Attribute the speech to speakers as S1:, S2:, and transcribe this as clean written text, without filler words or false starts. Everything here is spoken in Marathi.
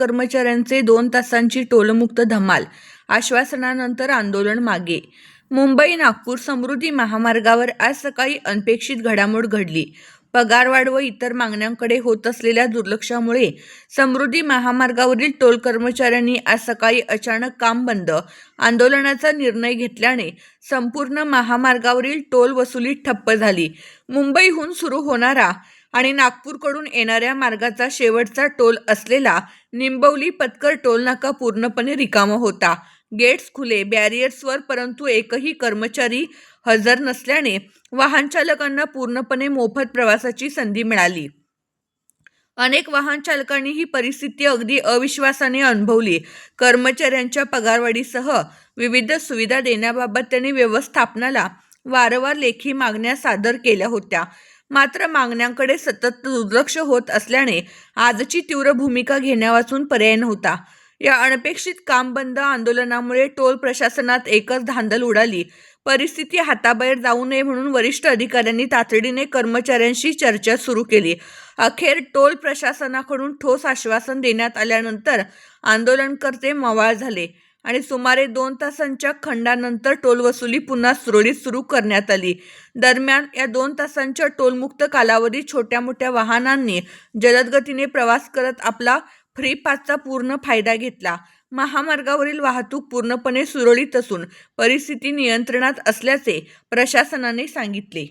S1: कर्मचाऱ्यांचे 2 तासांची टोलमुक्त धमाल, आश्वासनानंतर आंदोलन मागे. मुंबई नागपूर समृद्धी महामार्गावर आज सकाळी अनपेक्षित घडामोड घडली. पगारवाढ व इतर मागण्यांकडे होत असलेल्या दुर्लक्षामुळे समृद्धी महामार्गावरील टोल कर्मचाऱ्यांनी आज सकाळी अचानक काम बंद आंदोलनाचा निर्णय घेतल्याने संपूर्ण महामार्गावरील टोल वसुली ठप्प झाली. मुंबईहून सुरू होणारा आणि नागपूरकडून येणाऱ्या मार्गाचा शेवटचा टोल असलेला निंबवली पत्कर टोलनाका पूर्णपणे रिकामा होता. गेट्स खुले, बॅरियर्सवर, परंतु एकही कर्मचारी हजर नसल्याने वाहनचालकांना पूर्णपणे मोफत प्रवासाची संधी मिळाली. अनेक वाहन चालकांनी ही परिस्थिती अगदी अविश्वासाने अनुभवली. कर्मचाऱ्यांच्या पगारवाढीसह विविध सुविधा देण्याबाबत त्यांनी व्यवस्थापनाला वारंवार लेखी मागण्या सादर केल्या होत्या. मात्र मागण्यांकडे सतत दुर्लक्ष होत असल्याने आजची तीव्र भूमिका घेण्यावाचून पर्याय नव्हता. या अनपेक्षित काम बंद आंदोलनामुळे टोल प्रशासनात एकच धांदल उडाली. परिस्थिती हाताबाहेर जाऊ नये म्हणून वरिष्ठ अधिकाऱ्यांनी तातडीने कर्मचाऱ्यांशी चर्चा सुरू केली. अखेर टोल प्रशासनाकडून ठोस आश्वासन देण्यात आल्यानंतर आंदोलनकर्ते मवाळ झाले आणि सुमारे 2 तासांच्या खंडानंतर टोल वसुली पुन्हा सुरळीत सुरू करण्यात आली. दरम्यान या 2 तासांच्या टोलमुक्त कालावधीत छोट्या मोठ्या वाहनांनी जलद गतीने प्रवास करत आपला फ्री पासचा पूर्ण फायदा घेतला. महामार्गावरील वाहतूक पूर्णपणे सुरळीत असून परिस्थिती नियंत्रणात असल्याचे प्रशासनाने सांगितले.